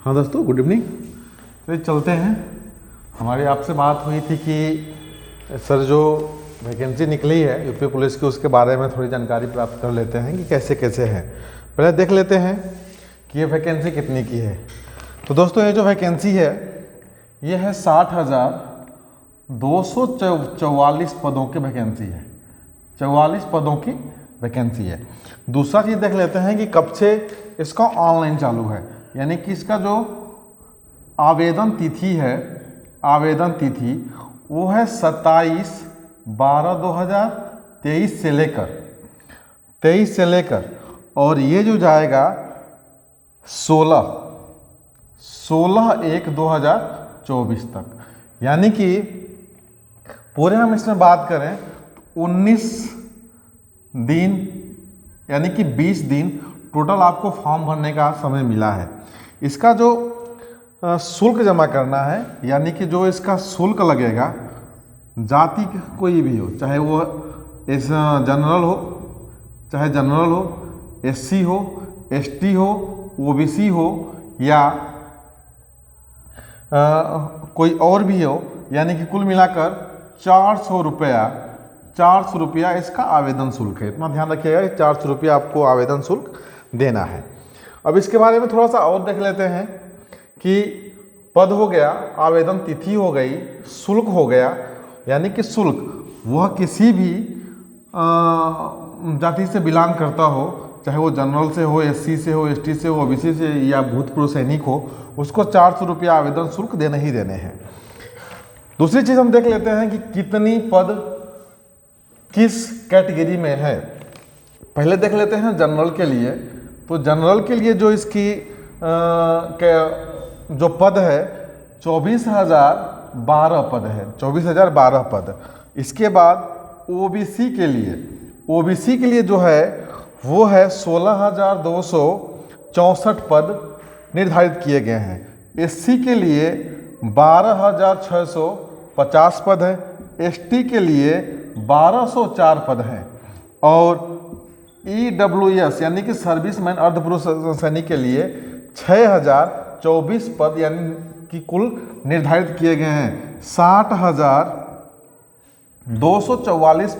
हाँ दोस्तों, good evening. तो चलते हैं। हमारी आपसे बात हुई थी कि सर जो वैकेंसी निकली है यूपी पुलिस की, उसके बारे में थोड़ी जानकारी प्राप्त कर लेते हैं कि कैसे कैसे है। पहले देख लेते हैं कि ये वैकेंसी कितनी की है। तो दोस्तों, ये जो वैकेंसी है ये है 60,244 पदों की वैकेंसी है। 44 पदों की वैकेंसी है। दूसरा चीज़ देख लेते हैं कि कब से इसका ऑनलाइन चालू है, यानी कि इसका जो आवेदन तिथि है, आवेदन तिथि वो है 27/12/2023 से लेकर और ये जो जाएगा 16/1/2024 तक। यानी कि पूरे हम इसमें बात करें तो 19 दिन यानी कि 20 दिन टोटल आपको फॉर्म भरने का समय मिला है। इसका जो शुल्क जमा करना है, यानी कि जो इसका शुल्क लगेगा, जाति कोई भी हो, चाहे वो इस जनरल हो, चाहे जनरल हो, एससी हो, एसटी हो, ओबीसी हो या कोई और भी हो, यानी कि कुल मिलाकर 400 रुपया इसका आवेदन शुल्क है। इतना ध्यान रखिएगा कि 400 रुपया आपको आवेदन शुल्क देना है। अब इसके बारे में थोड़ा सा और देख लेते हैं कि पद हो गया, आवेदन तिथि हो गई, शुल्क हो गया। यानी कि शुल्क वह किसी भी जाति से बिलोंग करता हो, चाहे वो जनरल से हो, एससी से हो, एसटी से हो, ओबीसी से या भूतपूर्व सैनिक हो, उसको 400 रुपया आवेदन शुल्क देने ही देने हैं। दूसरी चीज़ हम देख लेते हैं कि कितनी पद किस कैटेगरी में है। पहले देख लेते हैं जनरल के लिए। तो जनरल के लिए जो इसकी जो पद है 24,012 पद है, 24,012 पद। इसके बाद ओबीसी के लिए जो है वो है 16,264 पद निर्धारित किए गए हैं। एससी के लिए 12,650 पद है, एसटी के लिए 1,204 पद हैं और ईडब्ल्यूएस यानी कि सर्विसमैन अर्धपुरुष सैनिक के लिए 6,024 पद यानी कि कुल निर्धारित किए गए हैं। 60,244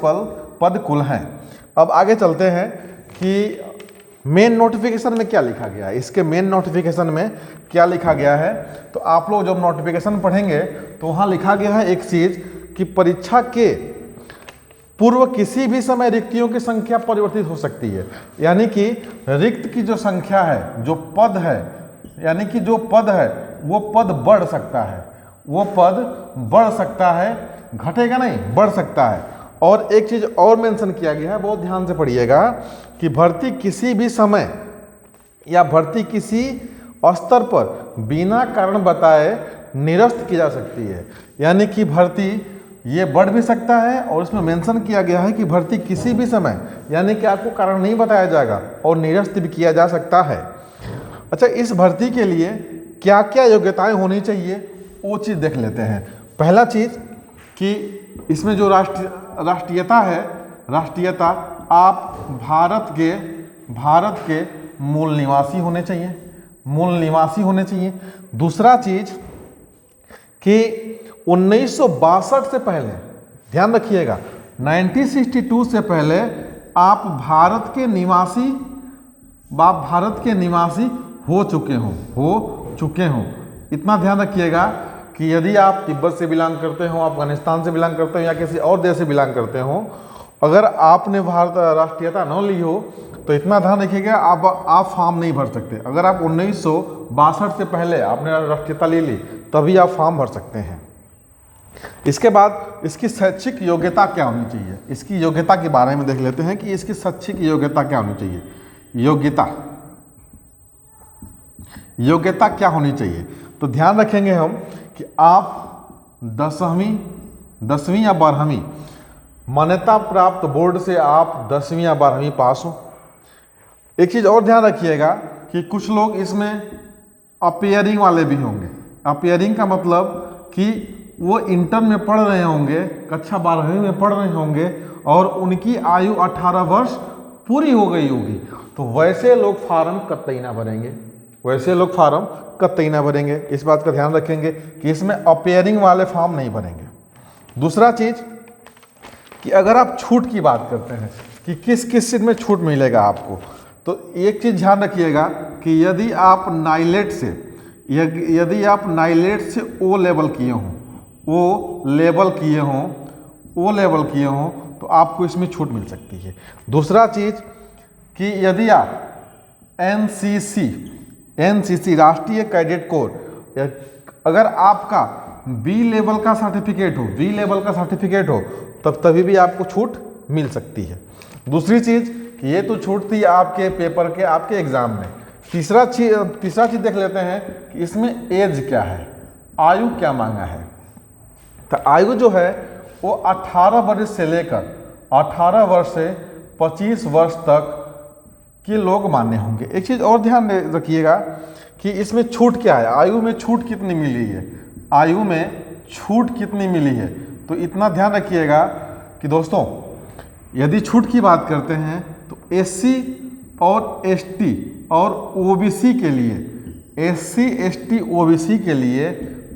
पद कुल हैं। अब आगे चलते हैं कि मेन नोटिफिकेशन में क्या लिखा गया है। इसके मेन नोटिफिकेशन में क्या लिखा गया है, तो आप लोग जब नोटिफिकेशन पढ़ेंगे तो वहाँ लिखा गया है एक चीज़ कि परीक्षा के पूर्व किसी भी समय रिक्तियों की संख्या परिवर्तित हो सकती है। यानी कि रिक्त की जो संख्या है, जो पद है, यानी कि जो पद है वो पद बढ़ सकता है, वो पद बढ़ सकता है, घटेगा नहीं, बढ़ सकता है। और एक चीज़ और मेंशन किया गया है, बहुत ध्यान से पढ़िएगा, कि भर्ती किसी भी समय या भर्ती किसी स्तर पर बिना कारण बताए निरस्त की जा सकती है। यानी कि भर्ती ये बढ़ भी सकता है और इसमें मेंशन किया गया है कि भर्ती किसी भी समय, यानी कि आपको कारण नहीं बताया जाएगा और निरस्त भी किया जा सकता है। अच्छा, इस भर्ती के लिए क्या क्या योग्यताएं होनी चाहिए वो चीज़ देख लेते हैं। पहला चीज़ कि इसमें जो राष्ट्रीयता है, राष्ट्रीयता आप भारत के मूल निवासी होने चाहिए, दूसरा चीज़ कि 1962 से पहले, ध्यान रखिएगा, 1962 से पहले आप भारत के निवासी हो चुके हों। इतना ध्यान रखिएगा कि यदि आप तिब्बत से बिलोंग करते हो, अफगानिस्तान से बिलोंग करते हो या किसी और देश से बिलोंग करते हो, अगर आपने भारत राष्ट्रीयता न ली हो तो इतना ध्यान रखिएगा आप फॉर्म नहीं भर सकते। अगर आप 1962 से पहले आपने राष्ट्रीयता ले ली तभी आप फॉर्म भर सकते हैं। इसके बाद इसकी शैक्षिक योग्यता क्या होनी चाहिए। इसकी योग्यता के बारे में देख लेते हैं कि इसकी शैक्षिक योग्यता क्या होनी चाहिए। योग्यता क्या होनी चाहिए, तो ध्यान रखेंगे हम कि आप 10वीं या 12वीं मान्यता प्राप्त बोर्ड से आप 10वीं या 12वीं पास हो। एक चीज़ और ध्यान रखिएगा कि कुछ लोग इसमें अपियरिंग वाले भी होंगे। अपियरिंग का मतलब कि वो इंटर में पढ़ रहे होंगे, कक्षा 12वीं में पढ़ रहे होंगे और उनकी आयु 18 वर्ष पूरी हो गई होगी, तो वैसे लोग फार्म कतई ना भरेंगे। वैसे लोग फार्म कतई ना भरेंगे। इस बात का ध्यान रखेंगे कि इसमें अपेयरिंग वाले फॉर्म नहीं भरेंगे। दूसरा चीज़ कि अगर आप छूट की बात करते हैं कि किस किस चीज़ में छूट मिलेगा आपको, तो एक चीज़ ध्यान रखिएगा कि यदि आप नाइलेट से ओ लेवल किए हों तो आपको इसमें छूट मिल सकती है। दूसरा चीज़ कि यदि आप एनसीसी राष्ट्रीय कैडेट कोर, अगर आपका बी लेवल का सर्टिफिकेट हो तब तभी भी आपको छूट मिल सकती है। दूसरी चीज़ कि ये तो छूट थी आपके पेपर के, आपके एग्ज़ाम में। तीसरा चीज़ देख लेते हैं कि इसमें एज क्या है, आयु क्या मांगा है। तो आयु जो है वो 18 वर्ष से लेकर 18 वर्ष से 25 वर्ष तक के लोग मान्य होंगे। एक चीज़ और ध्यान रखिएगा कि इसमें छूट क्या है, आयु में छूट कितनी मिली है। तो इतना ध्यान रखिएगा कि दोस्तों यदि छूट की बात करते हैं तो एससी और एसटी और ओबीसी के लिए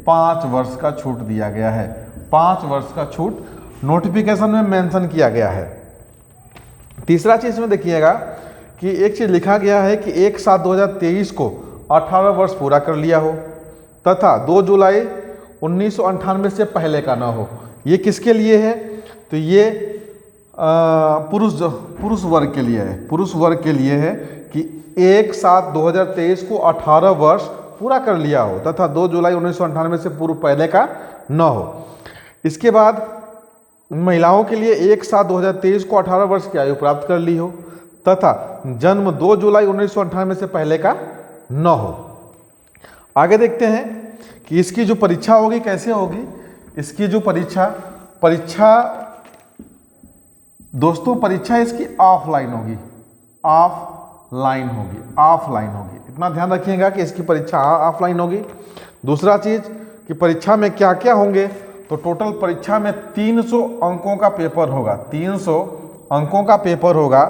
5 वर्ष का छूट दिया गया है। 5 वर्ष का छूट नोटिफिकेशन में मेंशन किया गया है। तीसरा चीज़ में देखिएगा कि एक चीज़ लिखा गया है कि 1/7/2023 को 18 वर्ष पूरा कर लिया हो तथा 2 जुलाई 1998 से पहले का ना हो। ये किसके लिए है? तो ये पुरुष वर्ग के लिए है कि 1/7/2023 को 18 वर्ष पूरा कर लिया हो तथा 2 जुलाई 1998 से पूर्व पहले का न हो। इसके बाद महिलाओं के लिए 1/7/2023 को 18 वर्ष की आयु प्राप्त कर ली हो तथा जन्म 2 जुलाई 1998 से पहले का न हो। आगे देखते हैं कि इसकी जो परीक्षा होगी कैसे होगी। इसकी जो परीक्षा दोस्तों परीक्षा इसकी ऑफलाइन होगी। इतना ध्यान रखिएगा कि इसकी परीक्षा ऑफलाइन होगी। दूसरा चीज़ कि परीक्षा में क्या क्या होंगे, तो टोटल परीक्षा में 300 अंकों का पेपर होगा। 300 अंकों का पेपर होगा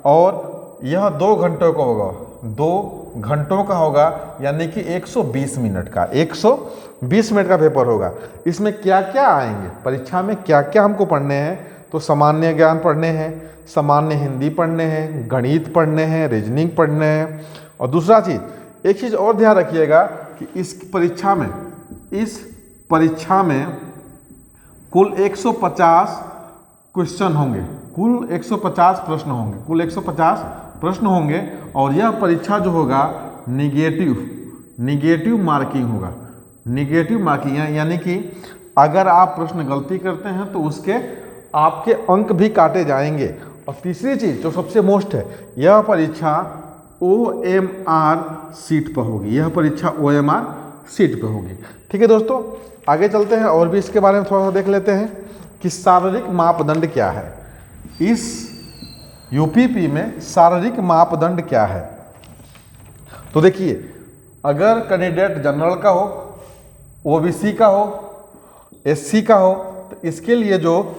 और यह 2 घंटों का होगा। 2 घंटों का होगा यानी कि 120 मिनट का 120 मिनट का पेपर होगा। इसमें क्या क्या आएंगे, परीक्षा में क्या क्या हमको पढ़ने हैं, तो सामान्य ज्ञान पढ़ने हैं, सामान्य हिंदी पढ़ने हैं, गणित पढ़ने हैं, रीजनिंग पढ़ने हैं। और दूसरा चीज़, एक चीज़ और ध्यान रखिएगा कि इस परीक्षा में कुल 150 क्वेश्चन होंगे, कुल 150 प्रश्न होंगे और यह परीक्षा जो होगा निगेटिव मार्किंग यानी कि अगर आप प्रश्न गलती करते हैं तो उसके आपके अंक भी काटे जाएंगे। और तीसरी चीज़ जो सबसे मोस्ट है, यह परीक्षा OMR सीट पर होगी। ठीक है दोस्तों, आगे चलते हैं और भी इसके बारे में थोड़ा सा देख लेते हैं कि शारीरिक मापदंड क्या है। इस यूपीपी में शारीरिक मापदंड क्या है। तो देखिए, अगर कैंडिडेट जनरल का हो, ओबीसी का हो, एससी का हो, तो इसके लिए जो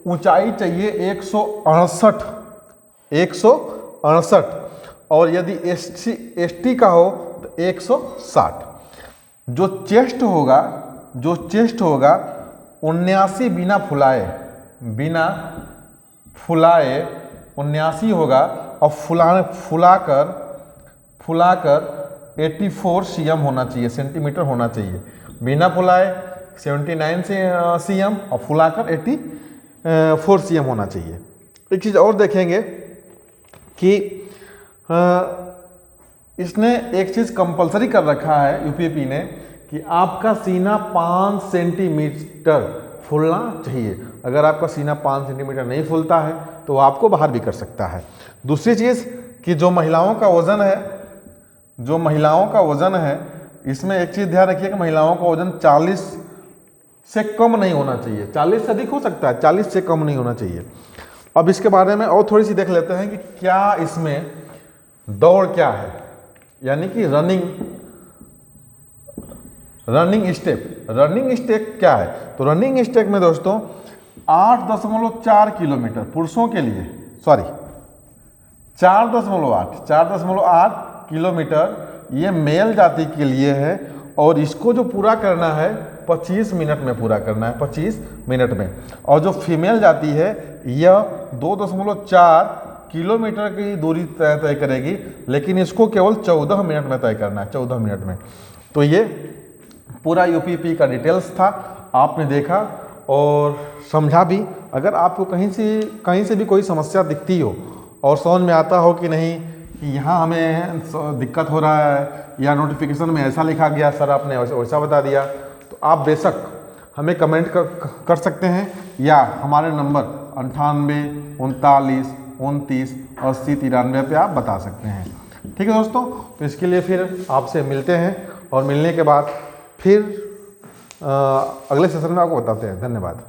ऊंचाई चाहिए 168 और यदि एसटी का हो तो 160। जो चेस्ट होगा 79 बिना फुलाए 79 होगा और फुलाकर 84 cm होना चाहिए, सेंटीमीटर होना चाहिए। बिना फुलाए 79 cm और फुलाकर 84 cm होना चाहिए। एक चीज़ और देखेंगे कि इसने एक चीज़ कंपलसरी कर रखा है यूपीपी ने कि आपका सीना 5 सेंटीमीटर फूलना चाहिए। अगर आपका सीना 5 सेंटीमीटर नहीं फूलता है तो आपको बाहर भी कर सकता है। दूसरी चीज़ कि जो महिलाओं का वज़न है इसमें एक चीज़ ध्यान रखिए कि महिलाओं का वज़न 40 से कम नहीं होना चाहिए। 40 से अधिक हो सकता है, 40 से कम नहीं होना चाहिए। अब इसके बारे में और थोड़ी सी देख लेते हैं कि क्या इसमें दौड़ क्या है, यानी कि रनिंग स्टेप क्या है। तो रनिंग स्टेप में दोस्तों 8.4 किलोमीटर पुरुषों के लिए, सॉरी 4.8 किलोमीटर ये मेल जाति के लिए है और इसको जो पूरा करना है 25 मिनट में पूरा करना है, 25 मिनट में। और जो फीमेल जाति है यह 2.4 किलोमीटर की दूरी तय करेगी, लेकिन इसको केवल 14 मिनट में तय करना है, 14 मिनट में। तो ये पूरा यूपीपी का डिटेल्स था, आपने देखा और समझा भी। अगर आपको कहीं से भी कोई समस्या दिखती हो और समझ में आता हो कि नहीं कि यहाँ हमें दिक्कत हो रहा है या नोटिफिकेशन में ऐसा लिखा गया, सर आपने वैसा बता दिया, तो आप बेशक हमें कमेंट कर सकते हैं या हमारे नंबर 98 39 29 80 93 पे आप बता सकते हैं। ठीक है दोस्तों, तो इसके लिए फिर आपसे मिलते हैं और मिलने के बाद फिर अगले सेशन में आपको बताते हैं। धन्यवाद।